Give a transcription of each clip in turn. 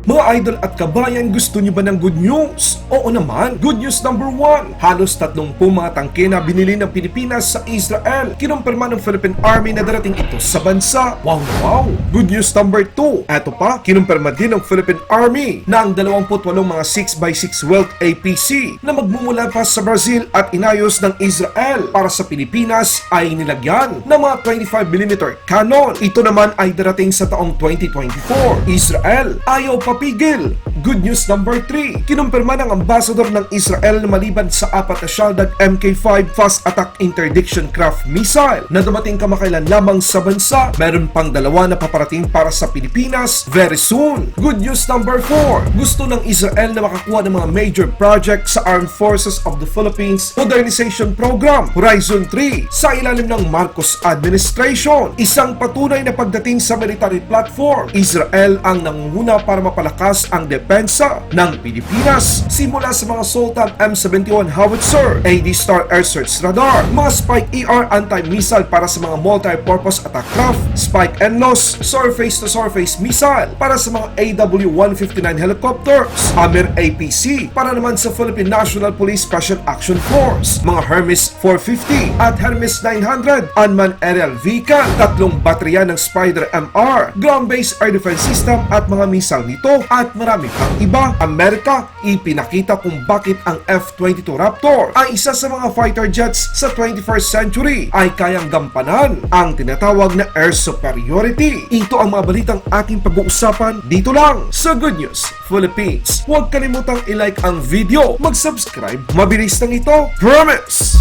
Mga idol at kabayan, gusto niyo ba ng good news? Oo naman, good news number 1. Halos 30 mga tangke na binili ng Pilipinas sa Israel. Kinumpirma ng Philippine Army na darating ito sa bansa. Wow! Good news number 2. Eto pa, kinumpirma din ng Philippine Army na ang 28 mga 6x6 Wheeled APC na magmumula pa sa Brazil at inayos ng Israel para sa Pilipinas ay nilagyan ng mga 25mm cannon. Ito naman ay darating sa taong 2024. Israel, ayaw papigil. Good news number 3. Kinumpirma ng ambasador ng Israel na maliban sa 4 na SHALDAG MKV Fast Attack Interdiction Craft Missile na dumating kamakailan lamang sa bansa, meron pang 2 na paparating para sa Pilipinas very soon. Good news number 4. Gusto ng Israel na makakuha ng mga major project sa Armed Forces of the Philippines Modernization Program Horizon 3 sa ilalim ng Marcos Administration. Isang patunay na pagdating sa military platform. Israel ang nangunguna para mapalakas ang depensa ng Pilipinas simula sa mga Sultan M71 Howitzer, AD-Star Air Search Radar, mga Spike ER anti-missile para sa mga multi-purpose attack craft, Spike NLOS, surface-to-surface missile para sa mga AW-159 helicopters, Wheeled APC para naman sa Philippine National Police Special Action Force, mga Hermes 450 at Hermes 900 unmanned aerial vehicle, 3 baterya ng Spider MR, ground-based air defense system at mga missile nito at marami pang iba. Amerika, ipinakita kung bakit ang F-22 Raptor ay isa sa mga fighter jets sa 21st century ay kayang gampanan ang tinatawag na air superiority. Ito ang mga balitang ating pag-uusapan dito lang sa Good News Philippines. Huwag kalimutang i-like ang video, mag-subscribe, mabilis lang ito, promise!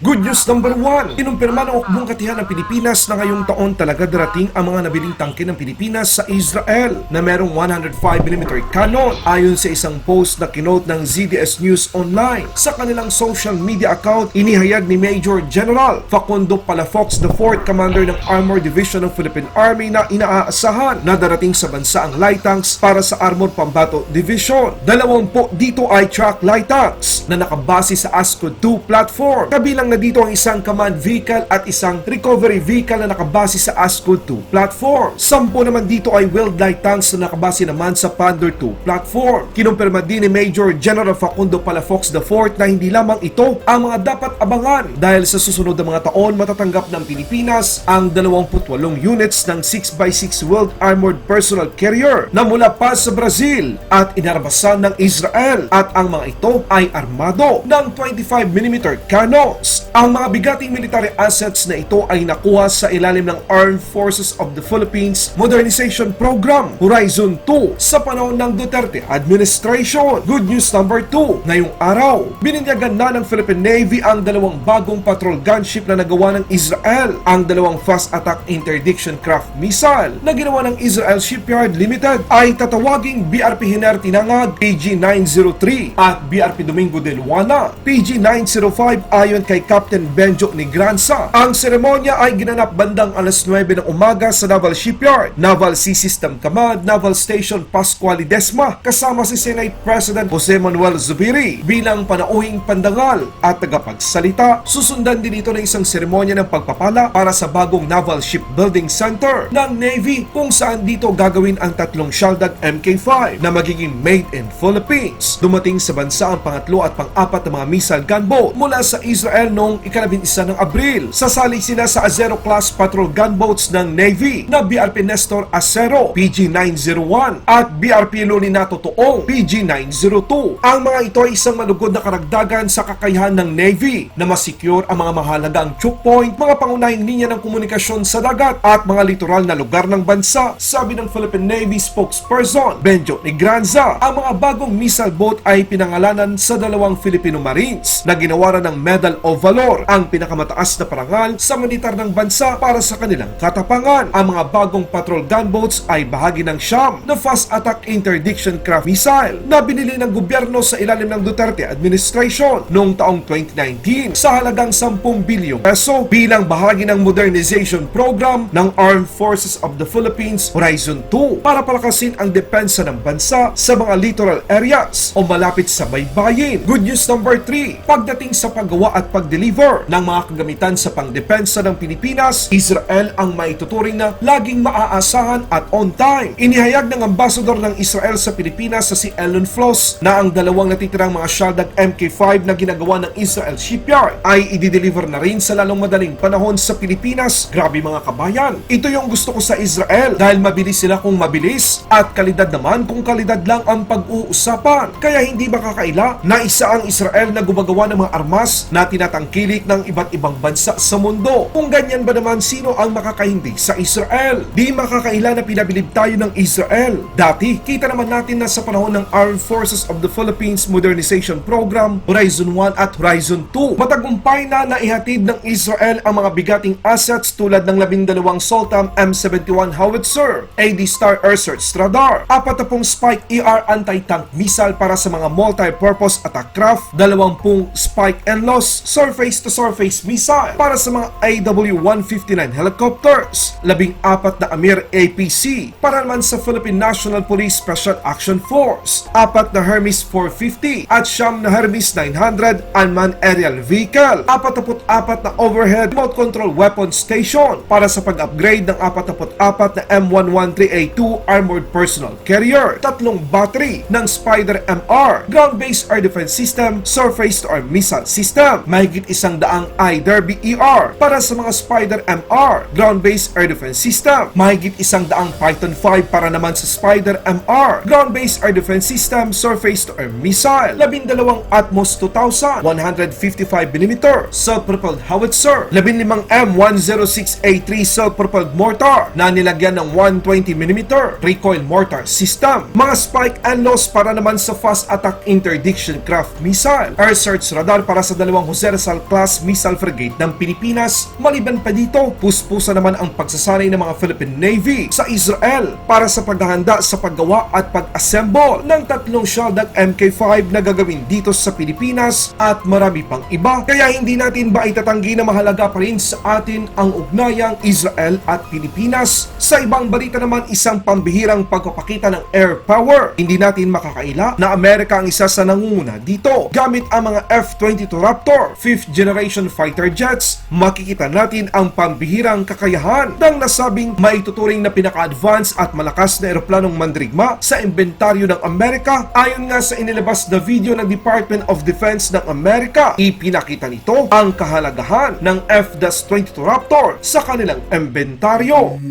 Good news number 1. Kinumpirma ng Hukbong Katihan ng Pilipinas na ngayong taon talaga darating ang mga nabiling tangke ng Pilipinas sa Israel na merong 105mm cannon ayon sa isang post na kinote ng ZDS News Online. Sa kanilang social media account, inihayag ni Major General Facundo Palafox, the 4th Commander ng Armor Division ng Philippine Army na inaasahan na darating sa bansa ang light tanks para sa Armor Pambato Division. 20 dito ay truck light tanks na nakabase sa ASCO 2 platform. Kabilang na dito ang isang command vehicle at isang recovery vehicle na nakabase sa ASCO 2 platform. 10 naman dito ay wheeled light tanks na nakabase naman sa Pandor 2 platform. Kinumpirma din ni Major General Facundo Palafox IV na hindi lamang ito ang mga dapat abangan dahil sa susunod na mga taon matatanggap ng Pilipinas ang 28 units ng 6x6 wheeled armored personal carrier na mula pa sa Brazil at inarmasan ng Israel at ang mga ito ay armado ng 25mm cannons. Ang mga bigating military assets na ito ay nakuha sa ilalim ng Armed Forces of the Philippines Modernization Program Horizon 2 sa panahon ng Duterte Administration. Good news number 2. Ngayong araw, bininyagan na ng Philippine Navy ang 2 bagong patrol gunship na nagawa ng Israel. Ang 2 fast attack interdiction craft missile na ginawa ng Israel Shipyard Limited ay tatawaging BRP Hiner Tinangag PG-903 at BRP Domingo de Luana PG-905 ayon kay Captain Benjo Negranza. Ang seremonya ay ginanap bandang alas 9 ng umaga sa Naval Shipyard, Naval Sea System Command, Naval Station Pascual Ledesma, kasama si Senate President Jose Manuel Zubiri bilang panauhing pandangal at tagapagsalita. Susundan din ito ng isang seremonya ng pagpapala para sa bagong Naval Shipbuilding Center ng Navy kung saan dito gagawin ang 3 SHALDAG MKV na magiging made in Philippines. Dumating sa bansa ang pangatlo at pang-4 na mga missile gunboat mula sa Israel noong ika-11 ng Abril. Sasali sila sa Azero class patrol gunboats ng Navy na BRP Nestor Acero PG-901 at BRP Luninato Taong PG-902. Ang mga ito ay isang manugod na karagdagan sa kakayahan ng Navy na masecure ang mga mahalagang choke point, mga pangunahing linya ng komunikasyon sa dagat at mga litoral na lugar ng bansa. Sabi ng Philippine Navy spokesperson Benjo Negranza, ang mga bagong missile boat ay pinangalanan sa 2 Filipino Marines na ginawaran ng Medal of Valor, ang pinakamataas na parangal sa militar ng bansa para sa kanilang katapangan. Ang mga bagong patrol gunboats ay bahagi ng Siyam na fast attack interdiction craft missile na binili ng gobyerno sa ilalim ng Duterte Administration noong taong 2019 sa halagang 10 bilyong peso bilang bahagi ng modernization program ng Armed Forces of the Philippines Horizon 2 para palakasin ang depensa ng bansa sa mga littoral areas o malapit sa baybayin. Good news number 3. Pagdating sa paggawa at pagdeliver pag-deliver ng mga kagamitan sa pangdepensa ng Pilipinas, Israel ang maituturing na laging maaasahan at on time. Inihayag ng ambasador ng Israel sa Pilipinas sa si Elon Floss na ang dalawang natitirang mga SHALDAG MK5 na ginagawa ng Israel Shipyard ay i-deliver na rin sa lalong madaling panahon sa Pilipinas. Grabe mga kabayan, ito yung gusto ko sa Israel dahil mabilis sila kung mabilis at kalidad naman kung kalidad lang ang pag-uusapan. Kaya hindi makakaila na isa ang Israel na gumagawa ng mga armas na tinatangkilik ng iba't ibang bansa sa mundo. Kung ganyan ba naman, sino ang makakahindi sa Israel? Di makakaila na pinabilib tayo ng Israel. Dati, kita naman natin na sa panahon ng Armed Forces of the Philippines Modernization Program, Horizon 1 at Horizon 2, matagumpay na naihatid ng Israel ang mga bigating assets tulad ng 12 Soltam M71 Howitzer, AD-Star Air Search Radar, 40 Spike ER anti-tank missile para sa mga multi-purpose attack craft, 20 Spike NLOS surface-to-surface missile para sa mga AW-159 helicopters, 14 na Amir APC para naman sa Philippine National Police Special Action Force, 4 na Hermes 450 at 9 na Hermes 900 unmanned aerial vehicle, 44 na overhead remote control weapon station para sa pag-upgrade ng 44 na M113A2 armored personal carrier, 3 battery ng Spider MR ground-based air defense system surface-to-air missile system, mahigit 100 I-Derby ER para sa mga Spider MR ground-based air defense system, mahigit 100 Python 5 para naman sa Spider MR ground-based air defense system surface-to-air missile, 12 Atmos 2000 155mm self-propelled howitzer, 15 M106A3 self-propelled mortar na nilagyan ng 120mm recoil mortar system, mga Spike NLOS para naman sa fast attack interdiction craft missile, air search radar para sa 2 Jose Rizal class missile frigate ng Pilipinas. Maliban pa dito, puspusa naman ang pagsasanay ng mga Philippine Navy sa Israel para sa paghahanda sa paggawa at pag-assemble ng 3 SHALDAG MK5 na gagawin dito sa Pilipinas at marami pang iba. Kaya hindi natin ba itatanggi na mahalaga pa rin sa atin ang ugnayang Israel at Pilipinas. Sa ibang balita naman, isang pambihirang pagpapakita ng air power. Hindi natin makakaila na Amerika ang isa sa nangunguna dito. Gamit ang mga F-22 Raptor 5th generation fighter jets, makikita natin ang pambihirang kakayahan ng nasabing maituturing na pinaka-advance at malakas na eroplanong mandirigma sa inventaryo ng Amerika. Ayon nga sa inilabas na video ng Department of Defense ng Amerika, ipinakita nito ang kahalagahan ng F-22 Raptor sa kanilang inventaryo.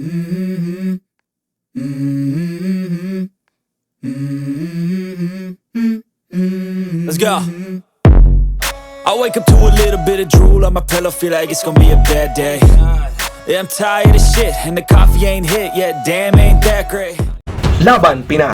Let's go. I wake up to a little bit of drool on my pillow, feel like it's gonna be a bad day. Yeah, I'm tired of shit, and the coffee ain't hit yet, damn ain't that great. Laban Pinas.